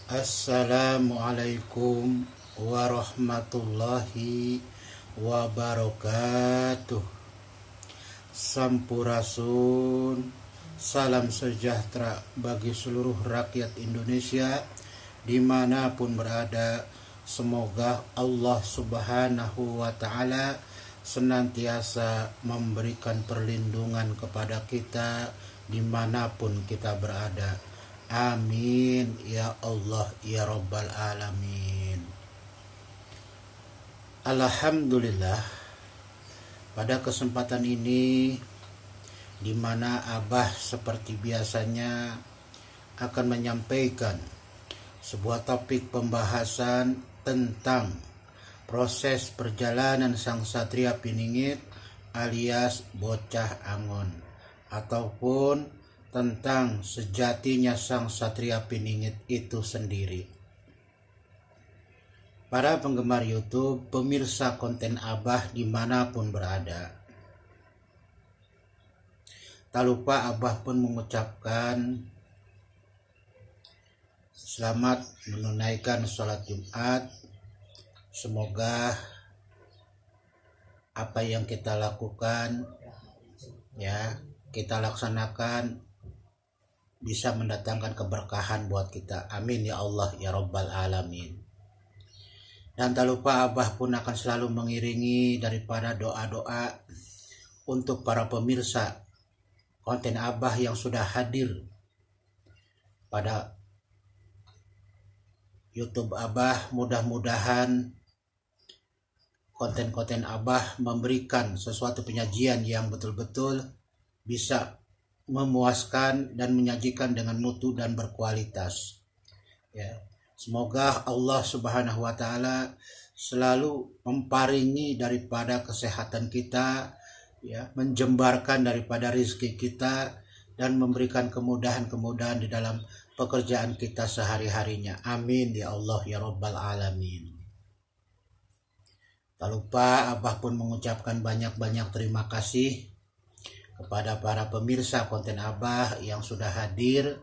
Assalamualaikum warahmatullahi wabarakatuh. Sampurasun, salam sejahtera bagi seluruh rakyat Indonesia dimanapun berada. Semoga Allah Subhanahu wa Ta'ala senantiasa memberikan perlindungan kepada kita dimanapun kita berada. Amin ya Allah ya Rabbal Alamin. Alhamdulillah, pada kesempatan ini di mana Abah seperti biasanya akan menyampaikan sebuah topik pembahasan tentang proses perjalanan sang Satria Piningit alias Bocah Angon, ataupun tentang sejatinya sang Satria Piningit itu sendiri. Para penggemar YouTube, pemirsa konten Abah dimanapun berada, tak lupa Abah pun mengucapkan selamat menunaikan sholat Jumat. Semoga apa yang kita lakukan, kita laksanakan bisa mendatangkan keberkahan buat kita. Amin ya Allah ya Rabbal Alamin. Dan tak lupa Abah pun akan selalu mengiringi daripada doa-doa untuk para pemirsa konten Abah yang sudah hadir pada YouTube Abah. Mudah-mudahan konten-konten Abah memberikan sesuatu penyajian yang betul-betul bisa memuaskan dan menyajikan dengan mutu dan berkualitas. Semoga Allah Subhanahu wa Ta'ala selalu memparingi daripada kesehatan kita, menjembarkan daripada rezeki kita, dan memberikan kemudahan-kemudahan di dalam pekerjaan kita sehari-harinya. Amin ya Allah ya Rabbal Alamin. Tak lupa Abah pun mengucapkan banyak-banyak terima kasih kepada para pemirsa konten Abah yang sudah hadir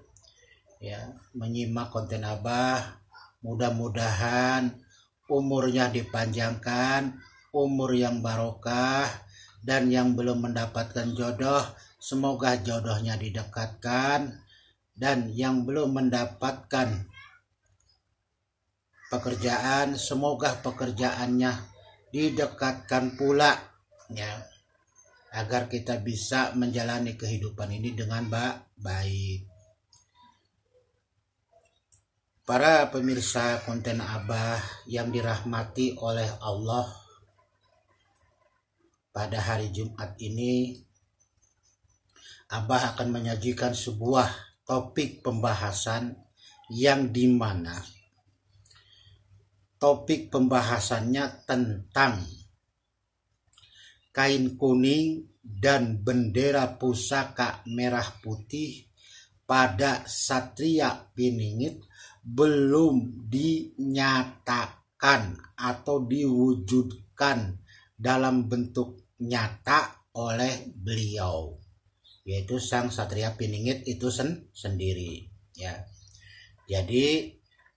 menyimak konten Abah. Mudah-mudahan umurnya dipanjangkan, umur yang barokah, dan yang belum mendapatkan jodoh semoga jodohnya didekatkan, dan yang belum mendapatkan pekerjaan semoga pekerjaannya didekatkan pula, agar kita bisa menjalani kehidupan ini dengan baik. Para pemirsa konten Abah yang dirahmati oleh Allah, pada hari Jumat ini Abah akan menyajikan sebuah topik pembahasan yang dimana topik pembahasannya tentang kain kuning dan bendera pusaka merah putih pada Satria Piningit belum dinyatakan atau diwujudkan dalam bentuk nyata oleh beliau, yaitu sang Satria Piningit itu sendiri. Jadi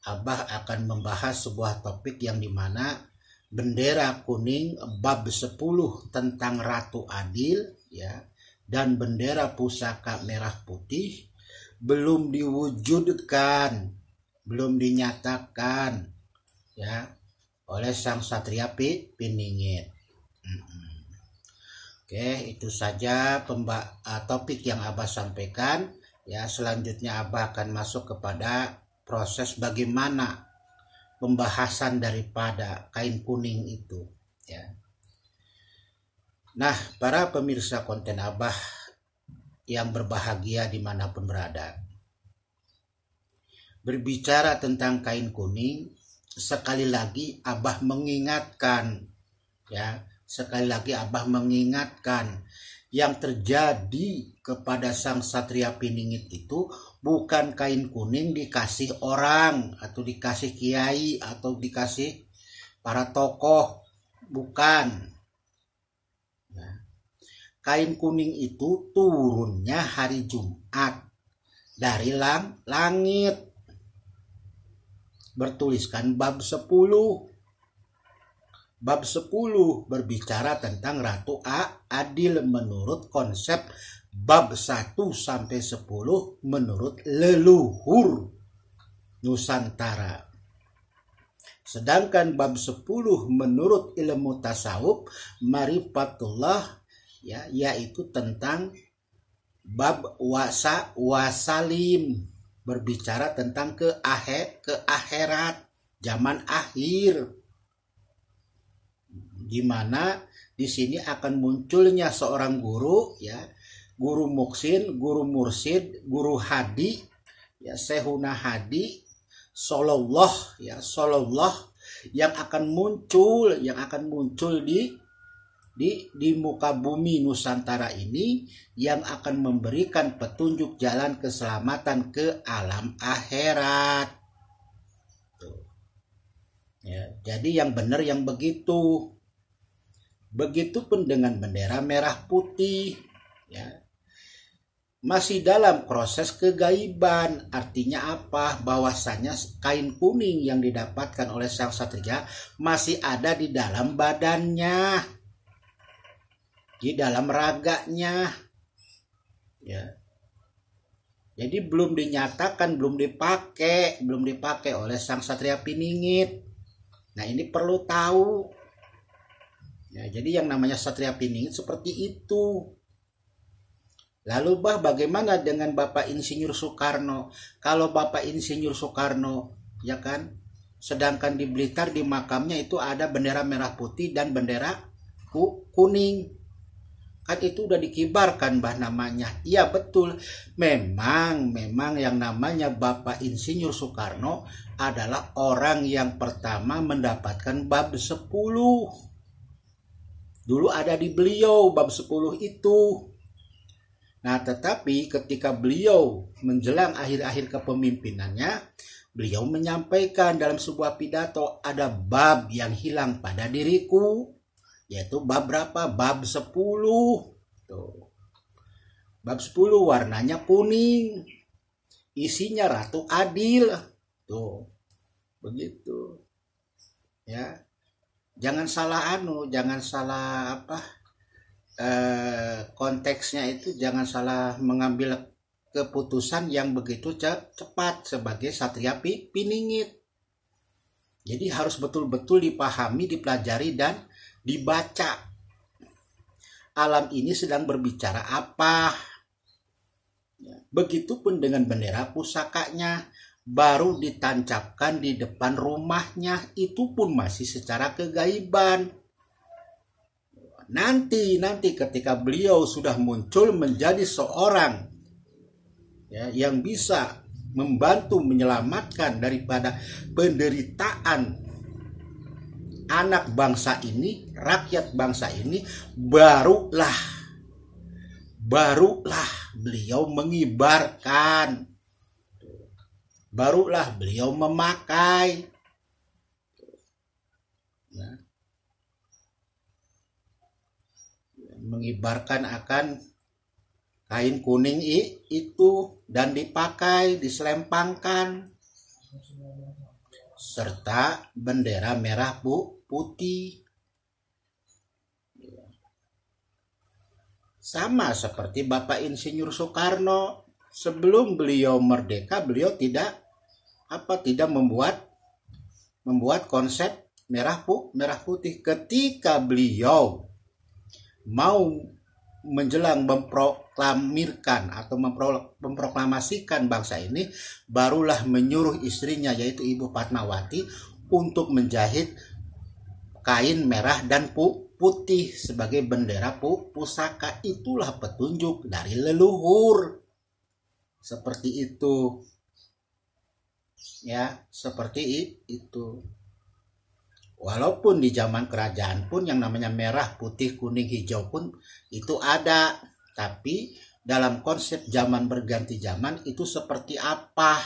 Abah akan membahas sebuah topik yang dimana bendera kuning bab 10 tentang Ratu Adil, dan bendera pusaka merah putih belum diwujudkan, belum dinyatakan oleh sang Satria Piningit. Oke, itu saja topik yang Abah sampaikan. Selanjutnya Abah akan masuk kepada proses bagaimana pembahasan daripada kain kuning itu. Nah, para pemirsa konten Abah yang berbahagia dimanapun berada, berbicara tentang kain kuning, sekali lagi Abah mengingatkan, yang terjadi kepada sang Satria Piningit itu bukan kain kuning dikasih orang atau dikasih kiai atau dikasih para tokoh, bukan. Kain kuning itu turunnya hari Jumat dari langit. bertuliskan bab 10. Bab 10 berbicara tentang Ratu Adil menurut konsep bab 1 sampai 10 menurut leluhur Nusantara. Sedangkan bab 10 menurut ilmu tasawuf marifatullah, ya, yaitu tentang bab wasalim, berbicara tentang keakhirat, zaman akhir, di mana di sini akan munculnya seorang guru, ya, guru muksin, guru mursid, guru hadi, ya, sehuna hadi, sallallahu, ya, sallallahu, yang akan muncul di muka bumi Nusantara ini, yang akan memberikan petunjuk jalan keselamatan ke alam akhirat. Ya, jadi yang benar yang begitu. Begitupun dengan bendera merah putih, ya. Masih dalam proses kegaiban. Artinya apa? Bahwasanya kain kuning yang didapatkan oleh sang satria masih ada di dalam badannya, di dalam raganya, ya. Jadi belum dinyatakan, belum dipakai oleh sang satria Piningit. Nah, ini perlu tahu. Ya, jadi yang namanya satria Piningit seperti itu. Lalu bagaimana dengan Bapak Insinyur Soekarno? Kalau Bapak Insinyur Soekarno, ya kan, sedangkan di Blitar di makamnya itu ada bendera merah putih dan bendera kuning. Kan itu udah dikibarkan namanya. Iya betul. Memang yang namanya Bapak Insinyur Soekarno adalah orang yang pertama mendapatkan bab 10. Dulu ada di beliau bab 10 itu. Nah, tetapi ketika beliau menjelang akhir-akhir kepemimpinannya, beliau menyampaikan dalam sebuah pidato, ada bab yang hilang pada diriku, yaitu bab berapa? Bab 10. Tuh. Bab 10 warnanya kuning. Isinya Ratu Adil. Tuh. Begitu. Ya. Jangan salah konteksnya itu, jangan salah mengambil keputusan yang begitu cepat sebagai satria Piningit. Jadi harus betul-betul dipahami, dipelajari, dan dibaca. Alam ini sedang berbicara apa. Begitupun dengan bendera pusakanya, baru ditancapkan di depan rumahnya, itu pun masih secara kegaiban. Nanti ketika beliau sudah muncul menjadi seorang, ya, yang bisa membantu menyelamatkan daripada penderitaan anak bangsa ini, rakyat bangsa ini, barulah beliau mengibarkan, barulah beliau memakai, ya, mengibarkan akan kain kuning itu dan dipakai, diselempangkan, serta bendera merah putih. Sama seperti Bapak Insinyur Soekarno, sebelum beliau merdeka, beliau tidak membuat konsep merah putih. Ketika beliau mau menjelang memproklamirkan atau memproklamasikan bangsa ini, barulah menyuruh istrinya, yaitu Ibu Fatmawati, untuk menjahit kain merah dan putih sebagai bendera pusaka. Itulah petunjuk dari leluhur. Seperti itu. Ya, seperti itu. Walaupun di zaman kerajaan pun yang namanya merah, putih, kuning, hijau pun itu ada. Tapi dalam konsep zaman berganti zaman itu seperti apa?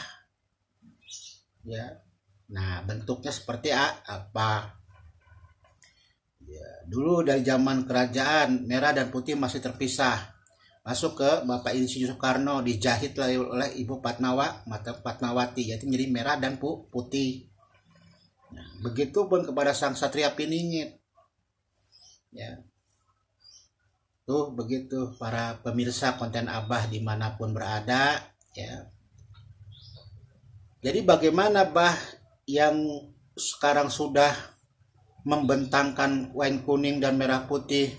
Ya. Nah, bentuknya seperti apa? Ya, dulu dari zaman kerajaan merah dan putih masih terpisah. Masuk ke Bapak Insinyur Soekarno, dijahit oleh Ibu Fatmawati, yaitu menjadi merah dan putih. Nah, begitupun kepada sang Satria Piningit. Ya. Tuh begitu para pemirsa konten Abah dimanapun berada. Ya. Jadi bagaimana Bah yang sekarang sudah membentangkan wine kuning dan merah putih,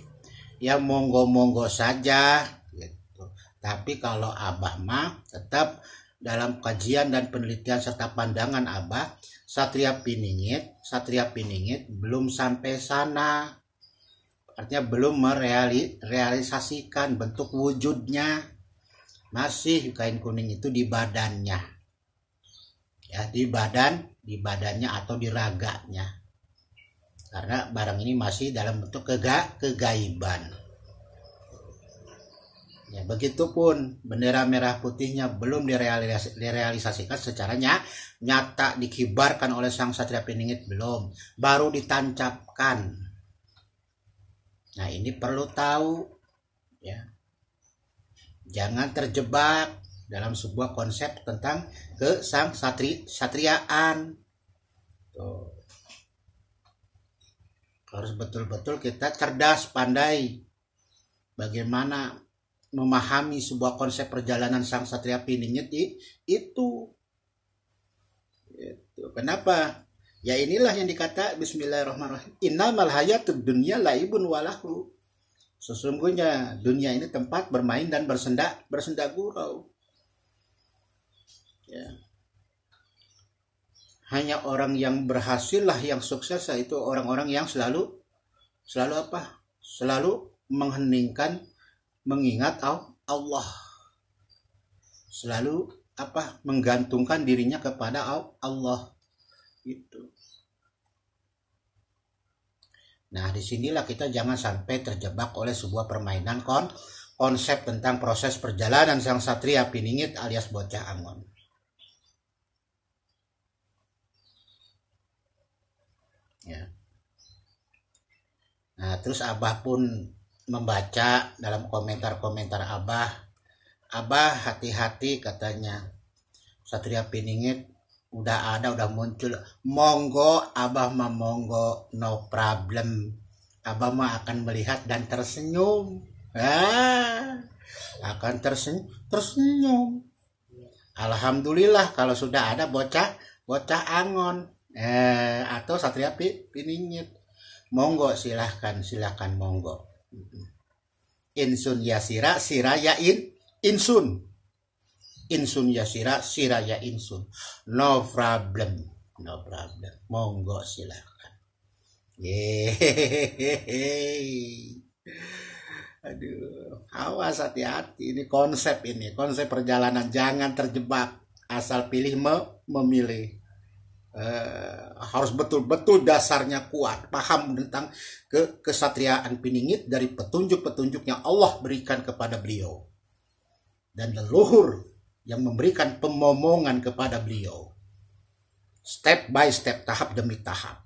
ya monggo-monggo saja gitu. Tapi kalau Abah mah tetap dalam kajian dan penelitian serta pandangan Abah, Satria Piningit belum sampai sana. Artinya belum merealisasikan bentuk wujudnya. Masih kain kuning itu di badannya. Ya, di badannya atau di raganya. Karena barang ini masih dalam bentuk kegaiban. Ya, begitupun bendera merah putihnya belum direalisasikan secara nyata, dikibarkan oleh sang Satria Piningit belum, baru ditancapkan. Nah, ini perlu tahu, ya. Jangan terjebak dalam sebuah konsep tentang sang satriaan. Tuh. Harus betul-betul kita cerdas, pandai bagaimana memahami sebuah konsep perjalanan sang Satria Piningit itu. Kenapa? Ya inilah yang dikata Bismillahirrahmanirrahim. Innamal hayatud dunya laibun walahu. Sesungguhnya dunia ini tempat bermain dan bersenda gurau. Ya. Hanya orang yang berhasil lah yang sukses, itu orang-orang yang selalu apa? Selalu mengingat Allah. Selalu apa? Menggantungkan dirinya kepada Allah. Itu. Nah, disinilah kita jangan sampai terjebak oleh sebuah permainan konsep tentang proses perjalanan sang Satria Piningit alias Bocah Angon. Ya. Nah, terus Abah pun membaca dalam komentar-komentar Abah hati-hati katanya. Satria Piningit udah muncul, monggo Abah mah monggo, no problem. Abah mah akan melihat dan tersenyum, akan tersenyum. Alhamdulillah kalau sudah ada bocah Angon atau Satria Piningit, monggo silahkan monggo. Insun ya sira ya insun. Insun ya sira ya insun. No problem. Monggo silakan. Yeay. Aduh, awas hati-hati ini konsep perjalanan, jangan terjebak asal pilih memilih. Harus betul-betul dasarnya kuat, paham tentang kesatriaan Piningit dari petunjuk-petunjuk yang Allah berikan kepada beliau dan leluhur yang memberikan pemomongan kepada beliau, step by step, tahap demi tahap,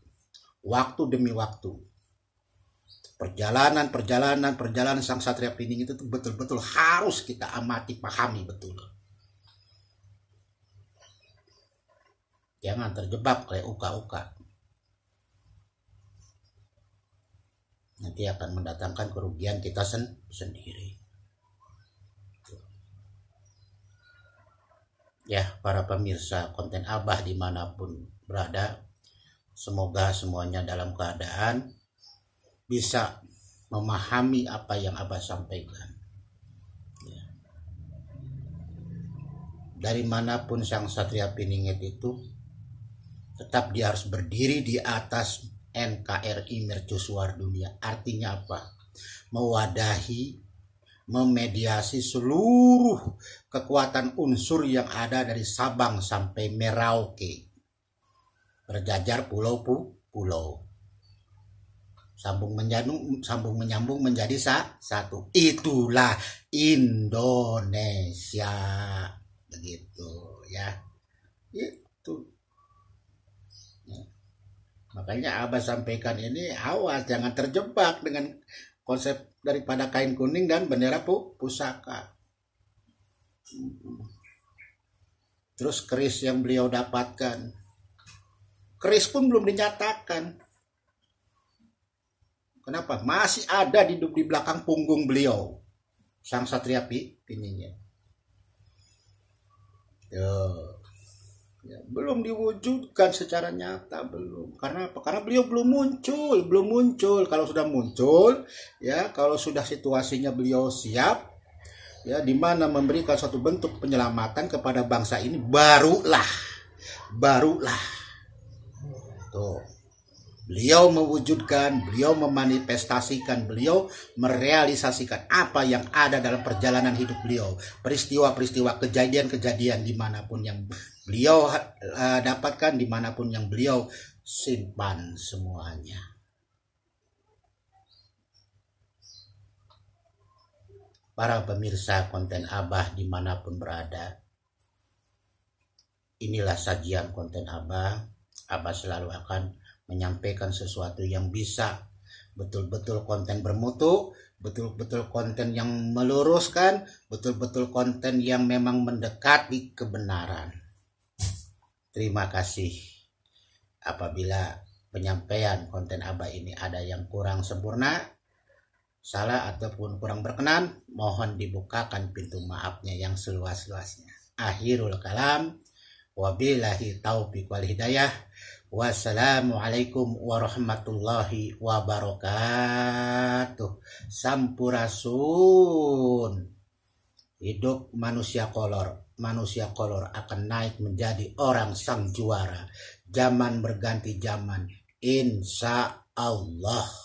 waktu demi waktu. Perjalanan sang Satria Piningit itu betul-betul harus kita amati, pahami betul. Jangan terjebak oleh uka-uka. Nanti akan mendatangkan kerugian kita sendiri. Ya, para pemirsa konten Abah dimanapun berada, semoga semuanya dalam keadaan bisa memahami apa yang Abah sampaikan. Ya. Dari manapun sang Satria Piningit itu, tetap dia harus berdiri di atas NKRI mercusuar dunia. Artinya apa? Mewadahi, memediasi seluruh kekuatan unsur yang ada dari Sabang sampai Merauke, berjajar pulau-pulau, sambung menyambung menjadi satu. Itulah Indonesia, begitu ya. Itu ya. Makanya Abah sampaikan ini, awas jangan terjebak dengan konsep daripada kain kuning dan bendera pusaka. Terus keris yang beliau dapatkan, keris pun belum dinyatakan. Kenapa? Masih ada di belakang punggung beliau, sang satria pininya. Ya, belum diwujudkan secara nyata, belum. Karena apa? Karena beliau belum muncul. Kalau sudah muncul, ya, kalau sudah situasinya beliau siap, ya, di mana memberikan suatu bentuk penyelamatan kepada bangsa ini, barulah tuh beliau mewujudkan, beliau memanifestasikan, beliau merealisasikan apa yang ada dalam perjalanan hidup beliau, peristiwa-peristiwa, kejadian-kejadian dimanapun yang beliau dapatkan, dimanapun yang beliau simpan semuanya. Para pemirsa konten Abah dimanapun berada, inilah sajian konten Abah. Abah selalu akan menyampaikan sesuatu yang bisa betul-betul konten bermutu, betul-betul konten yang meluruskan, betul-betul konten yang memang mendekati kebenaran. Terima kasih. Apabila penyampaian konten Abah ini ada yang kurang sempurna, salah ataupun kurang berkenan, mohon dibukakan pintu maafnya yang seluas-luasnya. Akhirul kalam, wabillahi taufiq wal hidayah. Wassalamualaikum warahmatullahi wabarakatuh. Sampurasun. Hidup manusia kolor. Manusia kolor akan naik menjadi orang sang juara. Zaman berganti zaman, insya Allah.